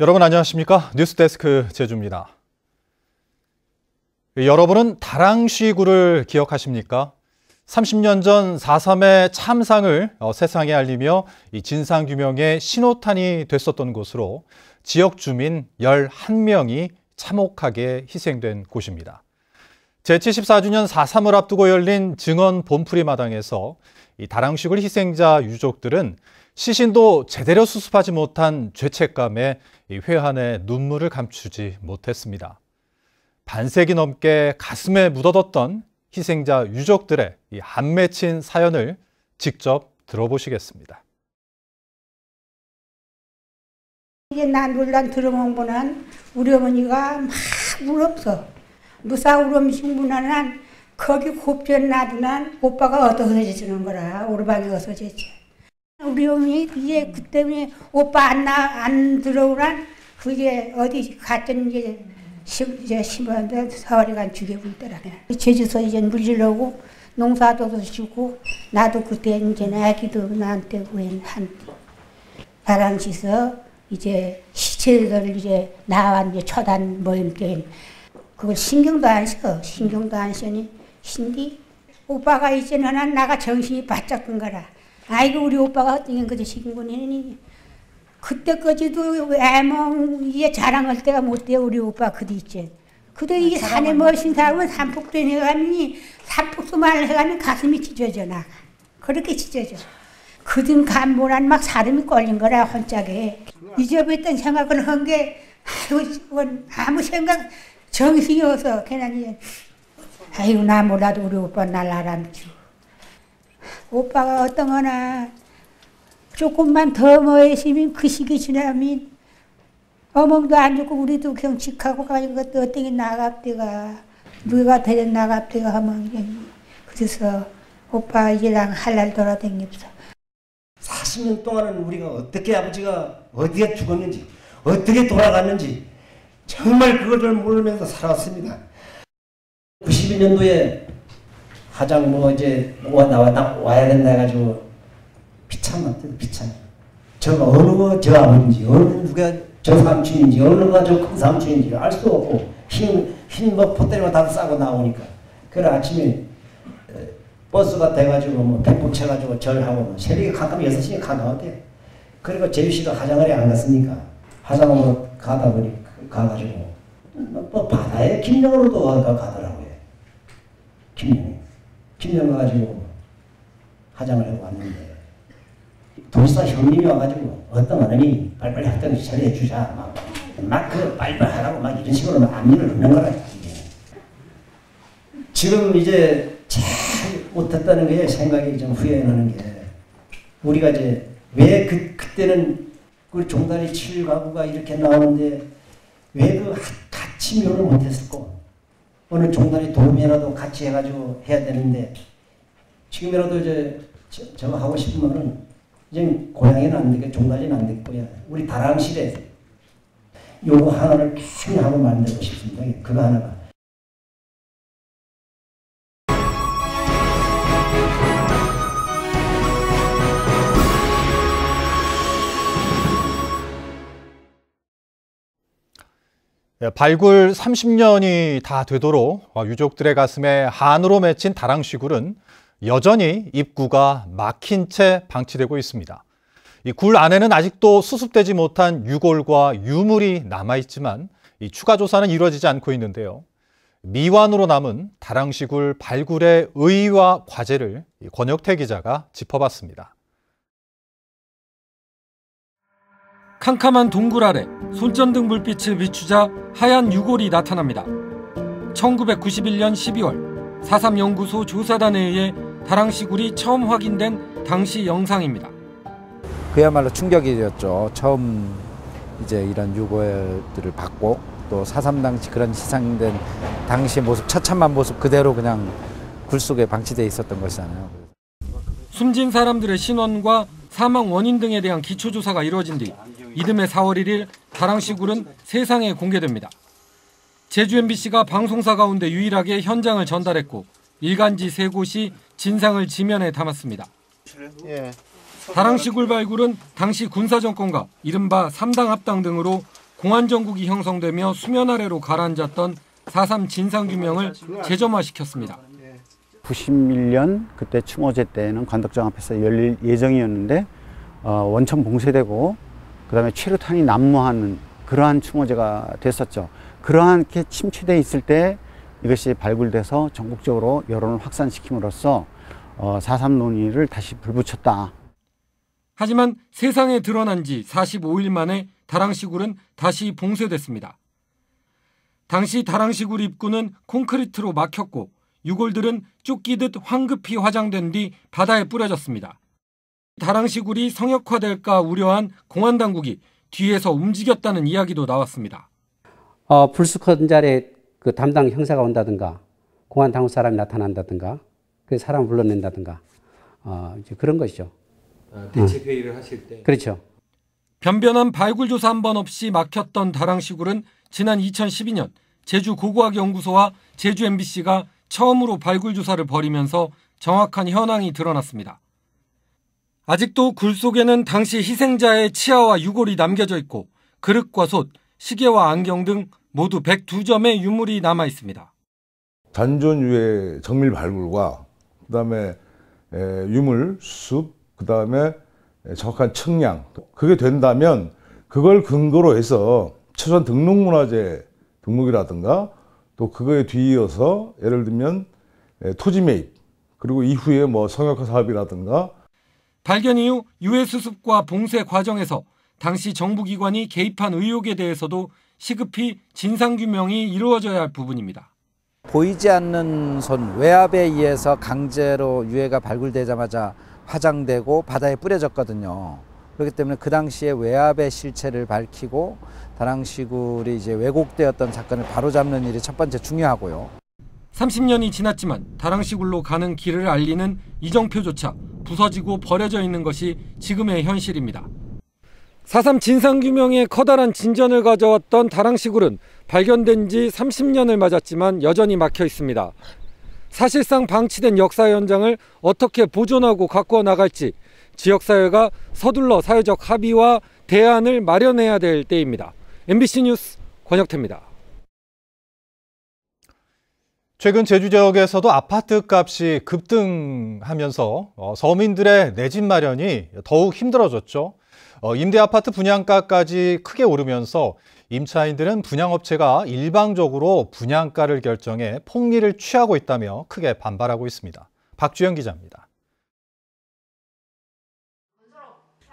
여러분 안녕하십니까? 뉴스데스크 제주입니다. 여러분은 다랑쥐굴을 기억하십니까? 30년 전 4.3의 참상을 세상에 알리며 이 진상규명의 신호탄이 됐었던 곳으로 지역 주민 11명이 참혹하게 희생된 곳입니다. 제74주년 4.3을 앞두고 열린 증언 본풀이 마당에서 이 다랑쥐굴 희생자 유족들은 시신도 제대로 수습하지 못한 죄책감에 회한의 눈물을 감추지 못했습니다. 반세기 넘게 가슴에 묻어뒀던 희생자 유족들의 이 한 맺힌 사연을 직접 들어보시겠습니다. 이제 나 논란 들어보면 우리 어머니가 막 울었어. 무사 울음식 문화는 거기 곱전 놔두면 오빠가 어떠해지는 거라. 오르방이 어서졌지. 우리 어머니 이제 그때문에 오빠 안 들어오란 그게 어디 갔던 이제 심한데 서울에간 죽여고 있더라. 제주서 이제 물리려고 농사도 주고 나도 그때 이제 아기도 나한테 한 다랑쥐서 이제 시체들 이제 나와 이제 처단 모임 때 그걸 신경도 안 써. 신경도 안 쓰니 신디 오빠가 이제는 나가 정신이 바짝 든 거라. 아이고 우리 오빠가 어떤 거지 신군이니 그때까지도 애몽 이제 자랑할 때가 못 돼요. 우리 오빠 그도 있지. 그도 이 산에 멋진 사람은 산폭도 해가니 산폭도만 해가면 가슴이 찢어져 나가. 그렇게 찢어져. 그든 간모란 막 사람이 걸린 거라 혼짝에. 잊어버렸던 생각을 한 게 아무 생각 정신이 없어. 그냥 이제 아이고 나 몰라도 우리 오빠 날 알아주고. 오빠가 어떤 거나 조금만 더 멋있으면 그 시기 지나면 어멍도 안 죽고 우리도 경직하고 가는 것도 어떻게 나갑대가 누가 데려 나갑대가 하면 그래서 오빠 이제랑 할 날 돌아다녔어. 40년 동안은 우리가 어떻게 아버지가 어디에 죽었는지 어떻게 돌아갔는지 정말 그것을 모르면서 살았습니다. 92년도에 가장 이제 와야 된다 해가지고 비참한데 비참. 저가 어느 거 저 아버지인지 어느 누가 저 삼촌인지 어느 거 저 큰 삼촌인지 알 수 없고 흰 포대리만 다 싸고 나오니까 그래 아침에 버스가 돼가지고 백복 쳐가지고 절하고 새벽에 가끔 6시에 가까웠대. 그리고 제주시도 화장을 안 갔으니까 화장으로 가다 보니 가가지고 바다에 김영으로도 가더라고요. 김영 가가지고 화장을 하고 왔는데 도지사 형님이 와가지고 어떤 어른이 빨리빨리 학생을 처리해 주자 막 그 빨리빨리 하라고 막 이런 식으로 압력을 넣는 거라. 지금 이제 잘 못했다는 게 생각이 좀 후회하는 게 우리가 이제 왜 그때는 우리 종다리 7가구가 이렇게 나오는데 왜 그 같이 묘를 못했을까? 오늘 종다리 도움이라도 같이 해가지고 해야 되는데 지금이라도 이제 저거 하고 싶으면은 이제 고향에는 안 되겠고 종다리는 안 되겠고요. 우리 다랑실에 요거 하나를 큰 하고 만들고 싶습니다. 그거 하나가. 발굴 30년이 다 되도록 유족들의 가슴에 한으로 맺힌 다랑쥐굴은 여전히 입구가 막힌 채 방치되고 있습니다. 이 굴 안에는 아직도 수습되지 못한 유골과 유물이 남아있지만 이 추가 조사는 이루어지지 않고 있는데요. 미완으로 남은 다랑쥐굴 발굴의 의의와 과제를 권혁태 기자가 짚어봤습니다. 캄캄한 동굴 아래 손전등 불빛을 비추자 하얀 유골이 나타납니다. 1991년 12월 4.3 연구소 조사단에 의해 다랑쥐굴이 처음 확인된 당시 영상입니다. 그야말로 충격이었죠. 처음 이제 이런 유골들을 받고 또 4.3 당시 그런 희생된 당시 모습, 처참한 모습 그대로 그냥 굴 속에 방치되어 있었던 것이잖아요. 숨진 사람들의 신원과 사망 원인 등에 대한 기초조사가 이루어진 뒤 이듬해 4월 1일 다랑쥐굴은 세상에 공개됩니다. 제주 MBC가 방송사 가운데 유일하게 현장을 전달했고 일간지 3곳이 진상을 지면에 담았습니다. 다랑쥐굴 발굴은 당시 군사정권과 이른바 3당 합당 등으로 공안 정국이 형성되며 수면 아래로 가라앉았던 4.3 진상규명을 재점화시켰습니다. 91년 그때 추모제 때는 관덕정 앞에서 열릴 예정이었는데 원천 봉쇄되고 그다음에 최루탄이 난무하는 그러한 추모제가 됐었죠. 그러한게 침체되어 있을 때 이것이 발굴돼서 전국적으로 여론을 확산시킴으로써 4.3 논의를 다시 불붙였다. 하지만 세상에 드러난 지 45일 만에 다랑시굴은 다시 봉쇄됐습니다. 당시 다랑시굴 입구는 콘크리트로 막혔고 유골들은 쫓기듯 황급히 화장된 뒤 바다에 뿌려졌습니다. 다랑시굴이 성역화될까 우려한 공안당국이 뒤에서 움직였다는 이야기도 나왔습니다. 불쑥한 자리에 그 담당 형사가 온다든가 공안당국 사람이 나타난다든가 그 사람을 불러낸다든가 이제 그런 것이죠. 대책회의를 하실 때. 그렇죠. 변변한 발굴조사 한 번 없이 막혔던 다랑시굴은 지난 2012년 제주 고고학연구소와 제주 MBC가 처음으로 발굴조사를 벌이면서 정확한 현황이 드러났습니다. 아직도 굴 속에는 당시 희생자의 치아와 유골이 남겨져 있고 그릇과 솥, 시계와 안경 등 모두 102점의 유물이 남아 있습니다. 잔존 유해 정밀 발굴과 그다음에 유물 수습, 그다음에 정확한 측량, 그게 된다면 그걸 근거로 해서 최소한 등록문화재 등록이라든가 또 그거에 뒤이어서 예를 들면 토지 매입 그리고 이후에 뭐 성역화 사업이라든가 발견 이후 유해 수습과 봉쇄 과정에서 당시 정부기관이 개입한 의혹에 대해서도 시급히 진상규명이 이루어져야 할 부분입니다. 보이지 않는 손, 외압에 의해서 강제로 유해가 발굴되자마자 화장되고 바다에 뿌려졌거든요. 그렇기 때문에 그 당시에 외압의 실체를 밝히고 다랑시굴이 이제 왜곡되었던 사건을 바로잡는 일이 첫 번째 중요하고요. 30년이 지났지만 다랑시굴로 가는 길을 알리는 이정표조차 부서지고 버려져 있는 것이 지금의 현실입니다. 4.3 진상규명에 커다란 진전을 가져왔던 다랑시굴은 발견된 지 30년을 맞았지만 여전히 막혀 있습니다. 사실상 방치된 역사 현장을 어떻게 보존하고 가꾸어 나갈지 지역사회가 서둘러 사회적 합의와 대안을 마련해야 될 때입니다. MBC 뉴스 권혁태입니다. 최근 제주 지역에서도 아파트 값이 급등하면서 서민들의 내 집 마련이 더욱 힘들어졌죠. 임대 아파트 분양가까지 크게 오르면서 임차인들은 분양업체가 일방적으로 분양가를 결정해 폭리를 취하고 있다며 크게 반발하고 있습니다. 박주영 기자입니다.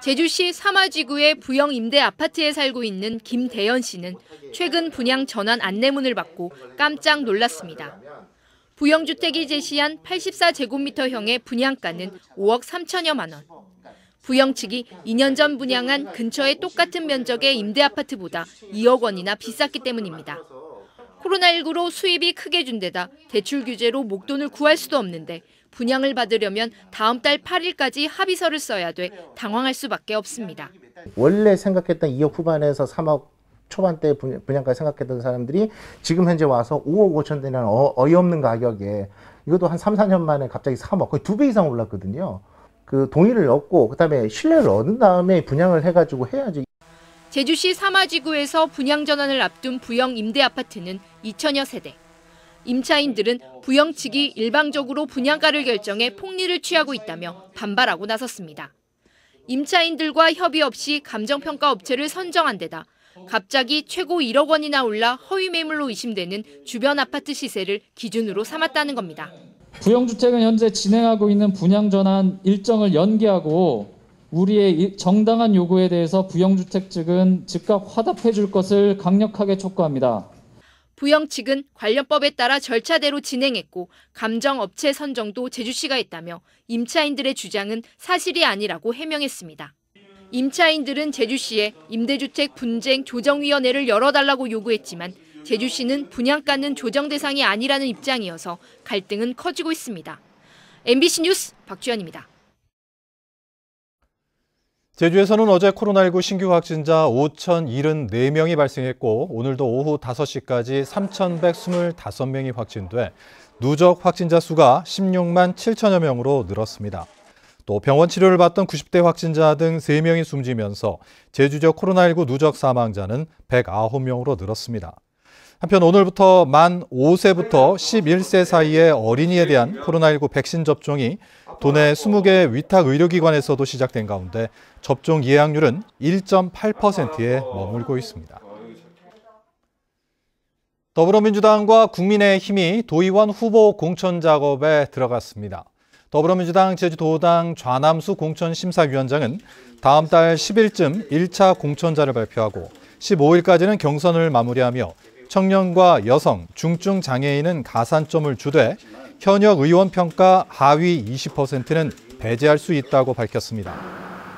제주시 사마지구의 부영 임대 아파트에 살고 있는 김대연 씨는 최근 분양 전환 안내문을 받고 깜짝 놀랐습니다. 부영주택이 제시한 84제곱미터형의 분양가는 5억 3천여만 원. 부영 측이 2년 전 분양한 근처의 똑같은 면적의 임대 아파트보다 2억 원이나 비쌌기 때문입니다. 코로나19로 수입이 크게 준 데다 대출 규제로 목돈을 구할 수도 없는데 분양을 받으려면 다음 달 8일까지 합의서를 써야 돼 당황할 수밖에 없습니다. 원래 생각했던 2억 후반에서 3억 초반대 분양까지 생각했던 사람들이 지금 현재 와서 5억 5천 대라는 어이없는 가격에 이것도 한 3, 4년 만에 갑자기 3억, 거의 2배 이상 올랐거든요. 그 동의를 얻고 그다음에 신뢰를 얻은 다음에 분양을 해가지고 해야지. 제주시 사마지구에서 분양 전환을 앞둔 부영 임대 아파트는 2천여 세대. 임차인들은 부영 측이 일방적으로 분양가를 결정해 폭리를 취하고 있다며 반발하고 나섰습니다. 임차인들과 협의 없이 감정평가 업체를 선정한 데다 갑자기 최고 1억 원이나 올라 허위 매물로 의심되는 주변 아파트 시세를 기준으로 삼았다는 겁니다. 부영주택은 현재 진행하고 있는 분양 전환 일정을 연기하고 우리의 정당한 요구에 대해서 부영주택 측은 즉각 화답해 줄 것을 강력하게 촉구합니다. 부영 측은 관련법에 따라 절차대로 진행했고 감정업체 선정도 제주시가 했다며 임차인들의 주장은 사실이 아니라고 해명했습니다. 임차인들은 제주시에 임대주택 분쟁 조정위원회를 열어달라고 요구했지만 제주시는 분양가는 조정 대상이 아니라는 입장이어서 갈등은 커지고 있습니다. MBC 뉴스 박주연입니다. 제주에서는 어제 코로나19 신규 확진자 5,074명이 발생했고 오늘도 오후 5시까지 3,125명이 확진돼 누적 확진자 수가 16만 7천여 명으로 늘었습니다. 또 병원 치료를 받던 90대 확진자 등 3명이 숨지면서 제주적 코로나19 누적 사망자는 109명으로 늘었습니다. 한편 오늘부터 만 5세부터 11세 사이의 어린이에 대한 코로나19 백신 접종이 도내 20개 위탁 의료기관에서도 시작된 가운데 접종 예약률은 1.8%에 머물고 있습니다. 더불어민주당과 국민의힘이 도의원 후보 공천 작업에 들어갔습니다. 더불어민주당 제주도당 좌남수 공천심사위원장은 다음 달 10일쯤 1차 공천자를 발표하고 15일까지는 경선을 마무리하며 청년과 여성, 중증 장애인은 가산점을 주되 현역 의원 평가 하위 20%는 배제할 수 있다고 밝혔습니다.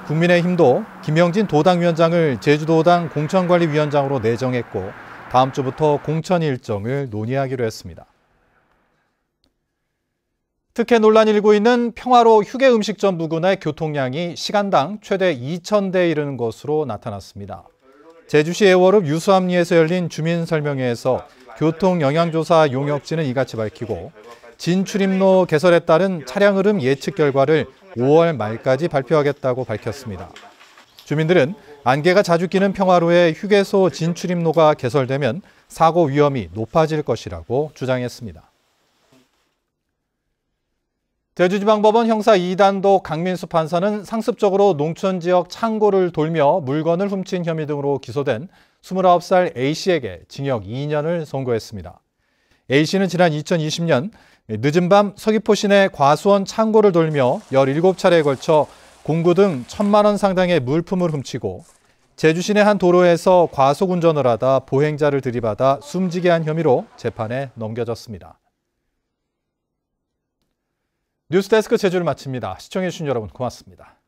국민의힘도 김영진 도당위원장을 제주도당 공천관리위원장으로 내정했고 다음 주부터 공천 일정을 논의하기로 했습니다. 특혜 논란이 일고 있는 평화로 휴게음식점 부근의 교통량이 시간당 최대 2,000대에 이르는 것으로 나타났습니다. 제주시 애월읍 유수암리에서 열린 주민설명회에서 교통영향조사 용역진은 이같이 밝히고 진출입로 개설에 따른 차량 흐름 예측 결과를 5월 말까지 발표하겠다고 밝혔습니다. 주민들은 안개가 자주 끼는 평화로의 휴게소 진출입로가 개설되면 사고 위험이 높아질 것이라고 주장했습니다. 제주지방법원 형사 2단독 강민수 판사는 상습적으로 농촌지역 창고를 돌며 물건을 훔친 혐의 등으로 기소된 29살 A씨에게 징역 2년을 선고했습니다. A씨는 지난 2020년 늦은 밤 서귀포 시내 과수원 창고를 돌며 17차례에 걸쳐 공구 등 1,000만 원 상당의 물품을 훔치고 제주 시내 한 도로에서 과속 운전을 하다 보행자를 들이받아 숨지게 한 혐의로 재판에 넘겨졌습니다. 뉴스데스크 제주를 마칩니다. 시청해주신 여러분 고맙습니다.